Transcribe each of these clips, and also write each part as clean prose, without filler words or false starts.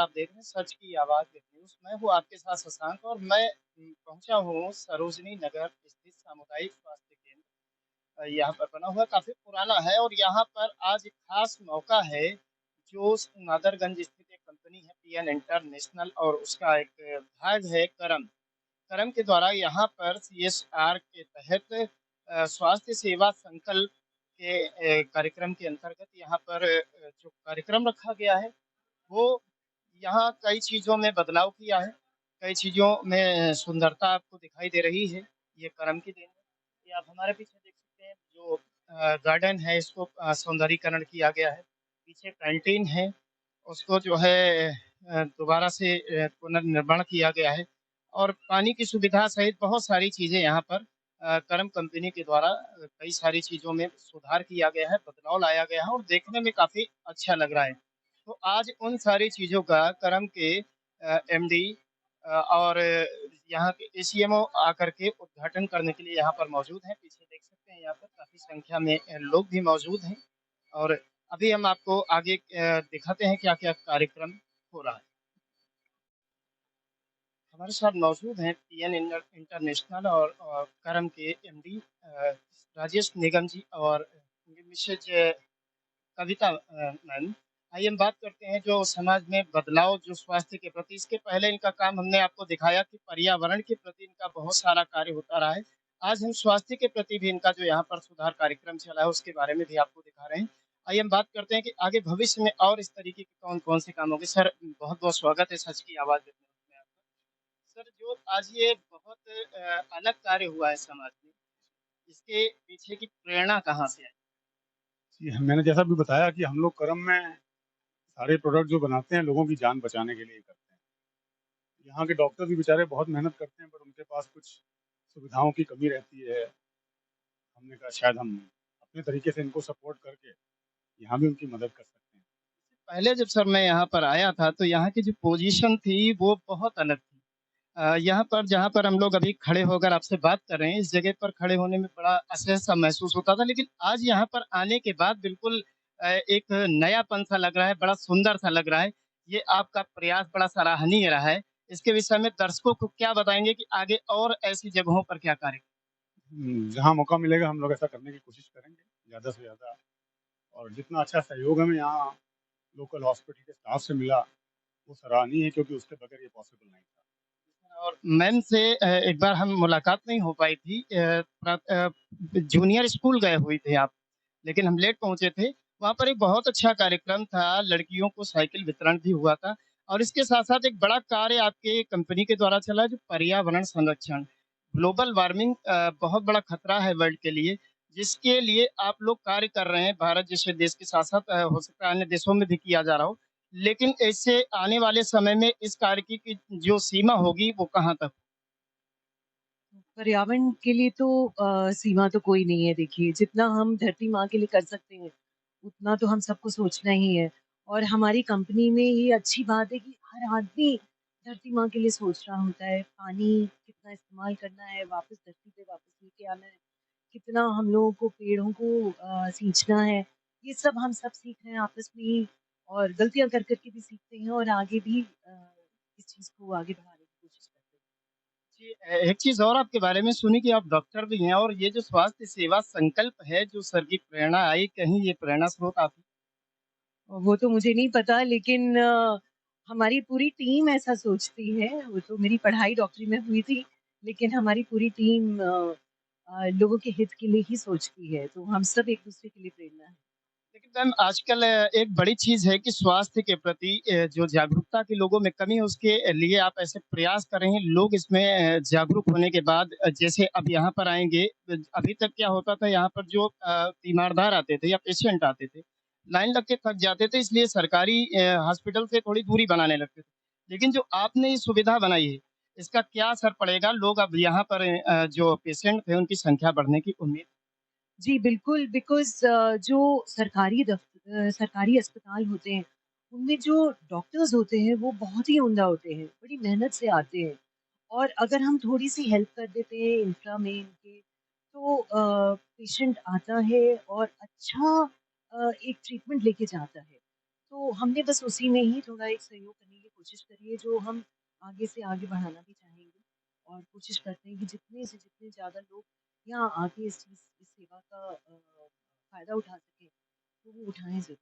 आप देख रहे हैं सच की आवाज़ विद न्यूज़। मैं हूँ आपके साथ शशांक और मैं पहुँचा हूँ सरोजनी नगर स्थित सामुदायिक स्वास्थ्य केंद्र। यहाँ पर बना हुआ काफ़ी पुराना है और यहाँ पर आज एक खास मौका है, जो नादरगंज स्थित एक कंपनी है पीएन इंटरनेशनल और उसका एक भाग है करम। करम के द्वारा यहाँ पर सीएसआर के तहत स्वास्थ्य सेवा संकल्प के कार्यक्रम के अंतर्गत यहाँ पर जो कार्यक्रम रखा गया है, वो यहाँ कई चीज़ों में बदलाव किया है, कई चीज़ों में सुंदरता आपको दिखाई दे रही है, ये करम की देन है। ये आप हमारे पीछे देख सकते हैं जो गार्डन है इसको सौंदर्यीकरण किया गया है। पीछे कैंटीन है, उसको जो है दोबारा से पुनर्निर्माण किया गया है और पानी की सुविधा सहित बहुत सारी चीज़ें यहाँ पर करम कंपनी के द्वारा कई सारी चीज़ों में सुधार किया गया है, बदलाव लाया गया है और देखने में काफ़ी अच्छा लग रहा है। तो आज उन सारी चीज़ों का करम के एमडी और यहाँ के एसीएमओ आकर के उद्घाटन करने के लिए यहाँ पर मौजूद हैं। पीछे देख सकते हैं यहाँ पर काफ़ी संख्या में लोग भी मौजूद हैं और अभी हम आपको आगे दिखाते हैं क्या-क्या कार्यक्रम हो रहा है। हमारे साथ मौजूद हैं पीएन इंटरनेशनल और करम के एमडी राजेश निगम जी और मिसेज कविता मैम। आइए हम बात करते हैं जो समाज में बदलाव जो स्वास्थ्य के प्रति इसके पहले इनका काम हमने आपको दिखाया कि पर्यावरण के प्रति इनका बहुत सारा कार्य होता रहा है। आज हम स्वास्थ्य के प्रति भी इनका जो यहाँ पर सुधार कार्यक्रम चला है उसके बारे में भी आपको दिखा रहे हैं। आइए हम बात करते हैं कि आगे भविष्य में और इस तरीके के कौन-कौन से काम होंगे। सर बहुत-बहुत स्वागत है सच की आवाज़ देने में आपका। सर जो आज ये बहुत अलग कार्य हुआ है समाज में, इसके पीछे की प्रेरणा कहाँ से आई? जी, मैंने जैसा अभी बताया कि हम लोग करम में सारे प्रोडक्ट जो बनाते हैं लोगों की जान बचाने के लिए ही करते हैं। यहाँ के डॉक्टर भी बेचारे बहुत मेहनत करते हैं पर उनके पास कुछ सुविधाओं की कमी रहती है। हमने कहा शायद हम अपने तरीके से इनको सपोर्ट करके यहाँ भी उनकी मदद कर सकते हैं। पहले जब सर मैं यहाँ पर आया था तो यहाँ की जो पोजीशन थी वो बहुत अलग थी। यहाँ पर जहाँ पर हम लोग अभी खड़े होकर आपसे बात कर रहे हैं, इस जगह पर खड़े होने में बड़ा असहज-सा महसूस होता था, लेकिन आज यहाँ पर आने के बाद बिल्कुल एक नयापन-सा लग रहा है, बड़ा सुंदर-सा लग रहा है। ये आपका प्रयास बड़ा सराहनीय रहा है। इसके विषय में दर्शकों को क्या बताएँगे कि आगे और ऐसी जगहों पर क्या कार्य जहाँ मौका मिलेगा हम लोग ऐसा करने की कोशिश करेंगे, ज़्यादा से ज़्यादा और जितना अच्छा सहयोग हमें यहाँ लोकल हॉस्पिटल के स्टाफ से मिला, वो सराहनीय है क्योंकि उसके बगैर ये पॉसिबल नहीं था। और मैम से एक बार हम मुलाकात नहीं हो पाई थी। जूनियर स्कूल गए हुए थे आप, लेकिन हम लेट पहुँचे थे। वहाँ पर एक बहुत अच्छा कार्यक्रम था, लड़कियों को साइकिल वितरण भी हुआ था और इसके साथ-साथ एक बड़ा कार्य आपके कंपनी के द्वारा चला जो पर्यावरण संरक्षण। ग्लोबल वार्मिंग बहुत बड़ा खतरा है वर्ल्ड के लिए, जिसके लिए आप लोग कार्य कर रहे हैं। भारत जैसे देश के साथ-साथ हो सकता है अन्य देशों में भी किया जा रहा हो। लेकिन इससे आने वाले समय में इस कार्य की जो सीमा होगी वो कहाँ तक? पर्यावरण के लिए तो सीमा तो कोई नहीं है देखिए, जितना हम धरती माँ के लिए कर सकते हैं, उतना तो हम सबको सोचना ही है। और हमारी कंपनी में ये अच्छी बात है कि हर आदमी धरती माँ के लिए सोच रहा होता है, पानी कितना इस्तेमाल करना है, वापस धरती पे वापस लेके आना है, कितना हम लोगों को पेड़ों को सींचना है, ये सब हम सब सीख रहे हैं आपस में ही और गलतियाँ कर के भी सीखते हैं और आगे भी इस चीज़ को आगे बढ़ाने की कोशिश करते हैं। जी, एक चीज़ और आपके बारे में सुनी कि आप डॉक्टर भी हैं और ये जो स्वास्थ्य सेवा संकल्प है, जो सर की प्रेरणा आई, कहीं ये प्रेरणा स्रोत आप ही वो तो मुझे नहीं पता लेकिन हमारी पूरी टीम ऐसा सोचती है। वो तो मेरी पढ़ाई डॉक्टरी में हुई थी, लेकिन हमारी पूरी टीम लोगों के हित के लिए ही सोचती है, तो हम सब एक-दूसरे के लिए प्रेरणा हैं। लेकिन मैम आजकल एक बड़ी चीज़ है कि स्वास्थ्य के प्रति जो जागरूकता की लोगों में कमी है, उसके लिए आप ऐसे प्रयास कर रहे हैं। लोग इसमें जागरूक होने के बाद जैसे अब यहाँ पर आएँगे अभी तक क्या होता था यहाँ पर जो तीमारदार आते थे या पेशेंट आते थे, लाइन लग के थक जाते थे इसलिए सरकारी हॉस्पिटल से थोड़ी दूरी बनाने लगते थे। लेकिन जो आपने ये सुविधा बनाई है, इसका क्या असर पड़ेगा? लोग अब यहाँ पर जो पेशेंट थे उनकी संख्या बढ़ने की उम्मीद जी, बिल्कुल बिकॉज़ जो सरकारी अस्पताल होते हैं, उनमें जो डॉक्टर्स होते हैं, वो बहुत ही उम्दा होते हैं, बड़ी मेहनत से आते हैं और अगर हम थोड़ी-सी हेल्प कर देते हैं इंफ्रा में इनके, तो पेशेंट आता है और अच्छा एक ट्रीटमेंट लेके जाता है। तो हमने बस उसी में ही थोड़ा एक सहयोग करने की कोशिश करी है, जो हम आगे से आगे बढ़ाना भी चाहेंगे और कोशिश करते हैं कि जितने से जितने ज़्यादा लोग यहाँ आके इस सेवा का फ़ायदा उठा सकें, तो वो उठाएँ ज़रूर।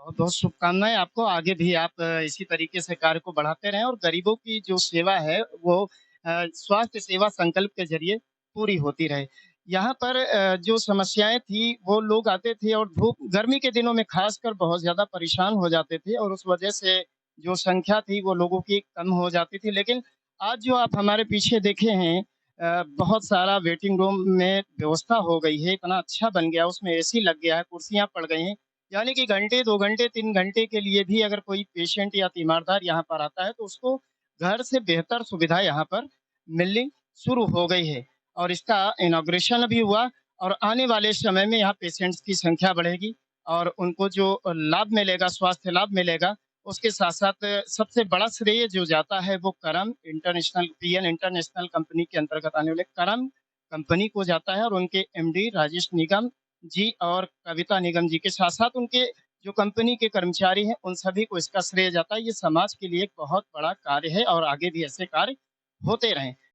बहुत-बहुत शुभकामनाएँ आपको। आगे भी आप इसी तरीके से कार्य को बढ़ाते रहें और गरीबों की जो सेवा है वो स्वास्थ्य सेवा संकल्प के ज़रिए पूरी होती रहे। यहाँ पर जो समस्याएँ थी वो लोग आते थे और धूप गर्मी के दिनों में ख़ासकर बहुत ज़्यादा परेशान हो जाते थे और उस वजह से जो संख्या थी वो लोगों की कम हो जाती थी। लेकिन आज जो आप हमारे पीछे देखे हैं बहुत सारा वेटिंग रूम में व्यवस्था हो गई है, इतना अच्छा बन गया, उसमें एसी लग गया है, कुर्सियाँ पड़ गई हैं। यानी कि घंटे, 2 घंटे, 3 घंटे के लिए भी अगर कोई पेशेंट या तीमारदार यहाँ पर आता है, तो उसको घर से बेहतर सुविधा यहाँ पर मिलनी शुरू हो गई है और इसका इनॉग्रेशन अभी हुआ और आने वाले समय में यहाँ पेशेंट्स की संख्या बढ़ेगी और उनको जो लाभ मिलेगा, स्वास्थ्य लाभ मिलेगा, उसके साथ-साथ सबसे बड़ा श्रेय जो जाता है, वो करम इंटरनेशनल पीएन इंटरनेशनल कंपनी के अंतर्गत आने वाले करम कंपनी को जाता है और उनके एमडी राजेश निगम जी और कविता निगम जी के साथ-साथ उनके जो कंपनी के कर्मचारी हैं, उन सभी को इसका श्रेय जाता है। ये समाज के लिए एक बहुत बड़ा कार्य है और आगे भी ऐसे कार्य होते रहें।